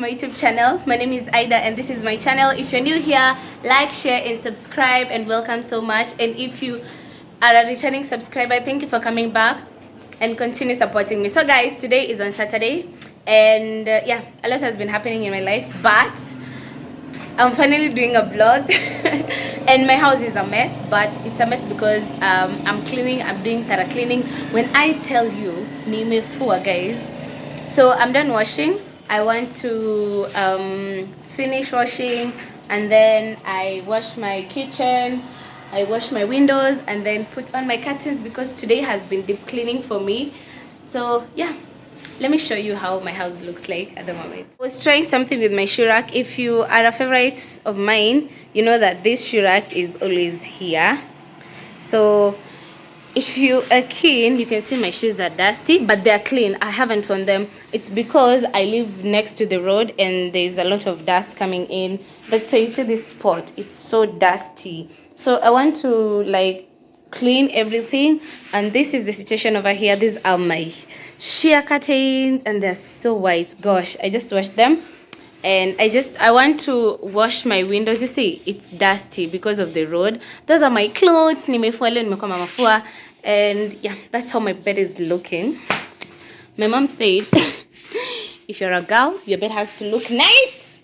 my YouTube channel. My name is Iddah and this is my channel. If you're new here, like, share and subscribe, and welcome so much. And if you are a returning subscriber, thank you for coming back and continue supporting me. So guys, today is on Saturday and yeah, a lot has been happening in my life, but I'm finally doing a vlog and my house is a mess, but it's a mess because I'm cleaning, I'm doing thorough cleaning. When I tell you, nimefua guys. So I'm done washing. I want to finish washing, and then I wash my kitchen, I wash my windows, and then put on my curtains because today has been deep cleaning for me. So yeah, let me show you how my house looks like at the moment. I was trying something with my shoe rack. If you are a favorite of mine, you know that this shoe rack is always here. So if you are keen, you can see my shoes are dusty, but they're clean. I haven't worn them. It's because I live next to the road and there's a lot of dust coming in. That's why you see this spot. It's so dusty. So I want to like clean everything, and this is the situation over here. These are my sheer curtains and they're so white. Gosh, I just washed them. And I want to wash my windows. You see, it's dusty because of the road. Those are my clothes. And yeah, that's how my bed is looking. My mom said, if you're a girl, your bed has to look nice.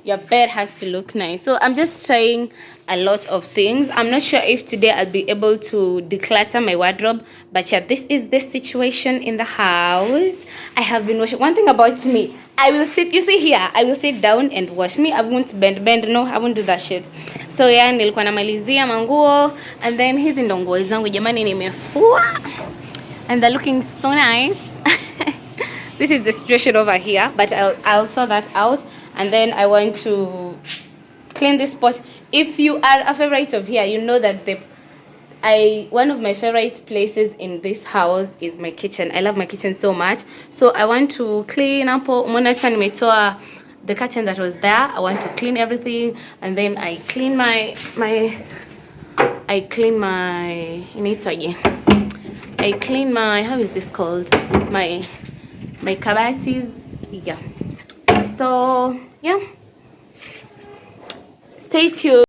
Your bed has to look nice. So I'm just trying a lot of things. I'm not sure if today I'll be able to declutter my wardrobe, but yeah, this is the situation in the house. I have been washing. One thing about me, I will sit, you see here, I will sit down and wash. Me, I won't bend, no, I won't do that shit. So yeah, nilikuwa namalizia manguo, and then hizi ndo nguo zangu jamani nimefua, and they're looking so nice. This is the situation over here, but I'll sort that out. And then I want to clean this spot. If you are a favorite of here, you know that one of my favorite places in this house is my kitchen. I love my kitchen so much. So I want to clean up the curtain that was there. I want to clean everything, and then I clean my how is this called? My kabatis. Yeah. So yeah, stay tuned.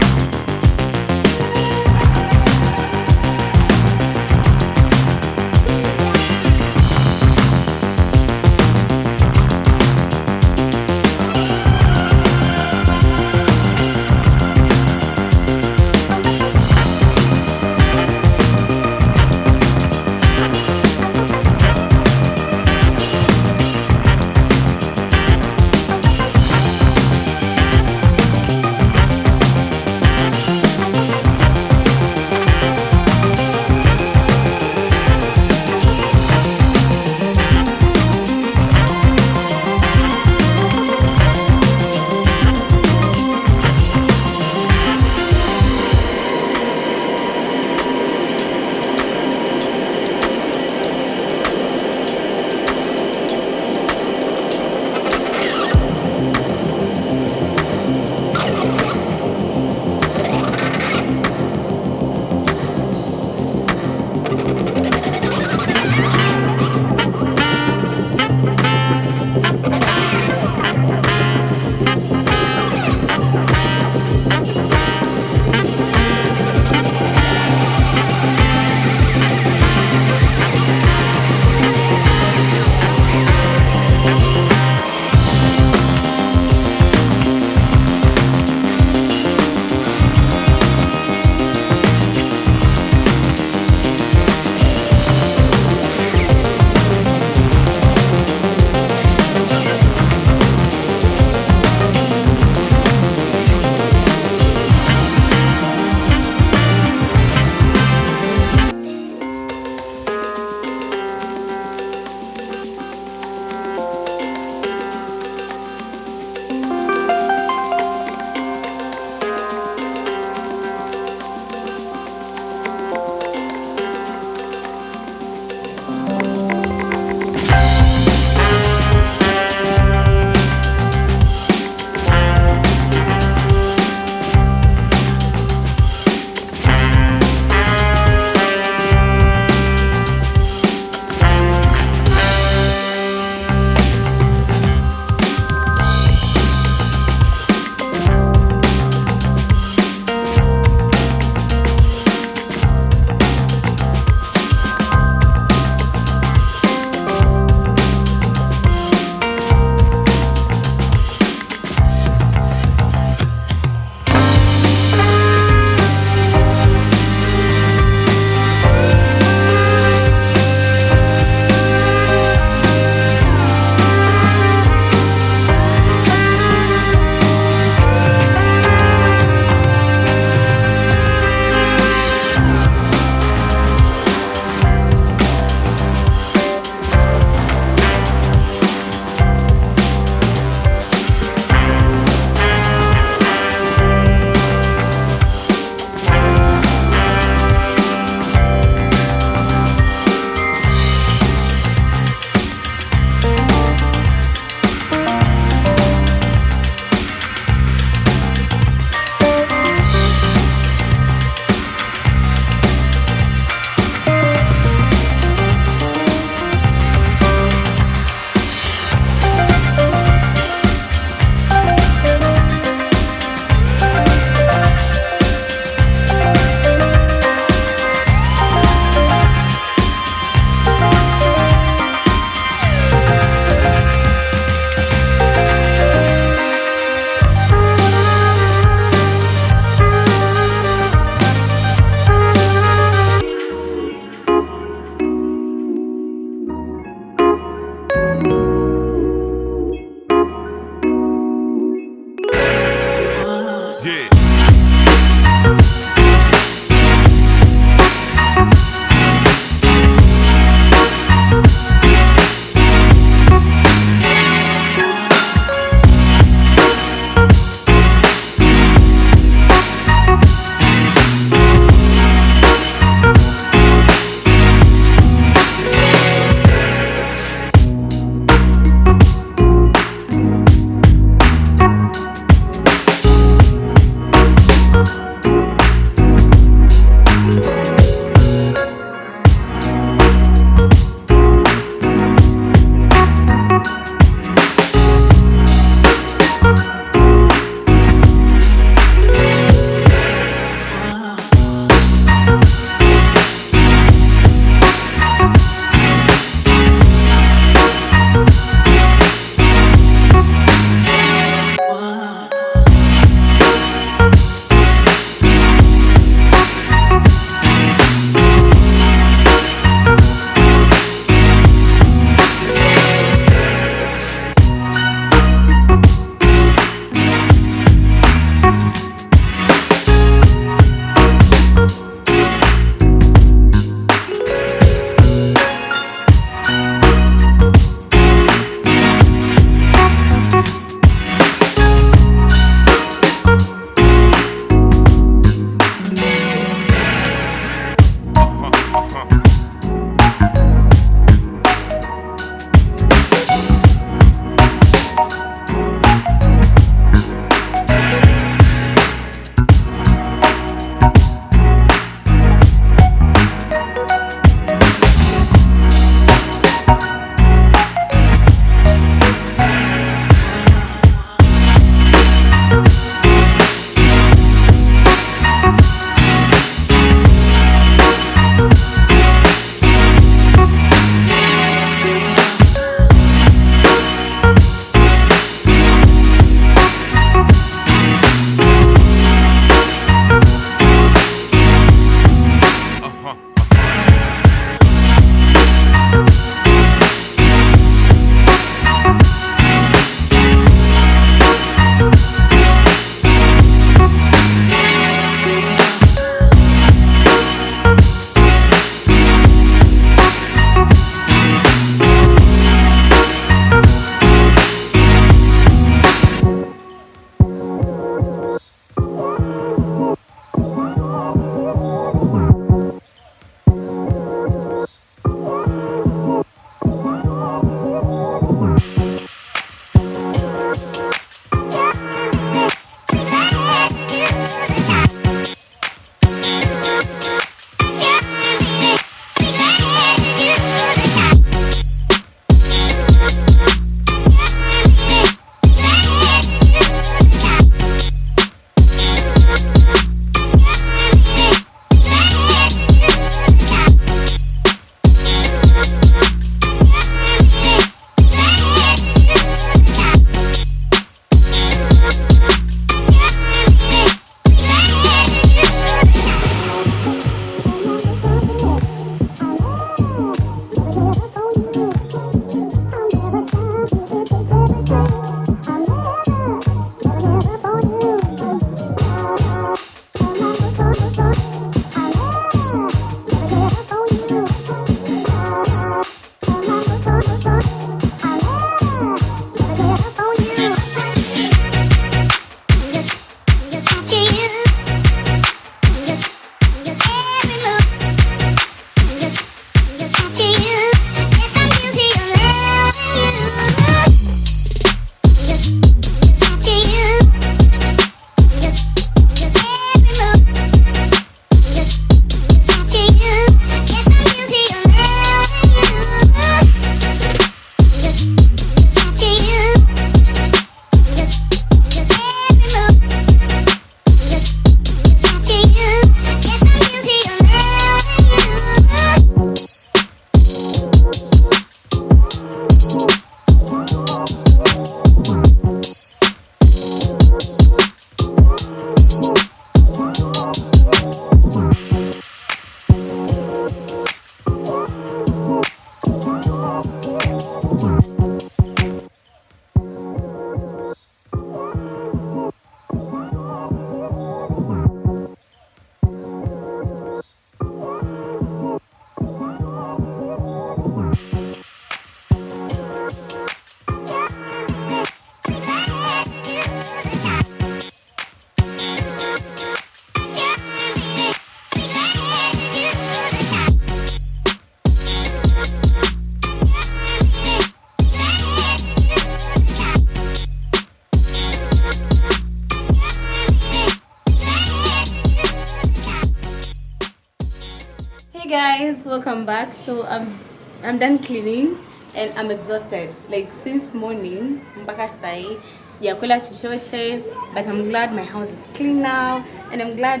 guys, welcome back. So I'm done cleaning and I'm exhausted. Like since morning mpaka sai sijakula chochote, but I'm glad my house is clean now, and I'm glad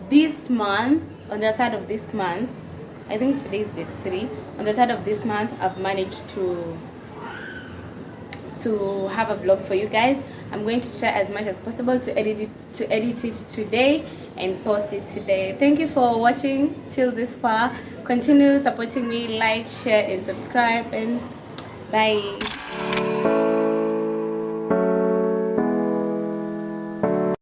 this month, on the 3rd of this month, I think today is day 3, on the 3rd of this month I've managed to have a vlog for you guys. I'm going to try as much as possible to edit it today and post it today. Thank you for watching till this far. Continue supporting me, like, share and subscribe, and bye.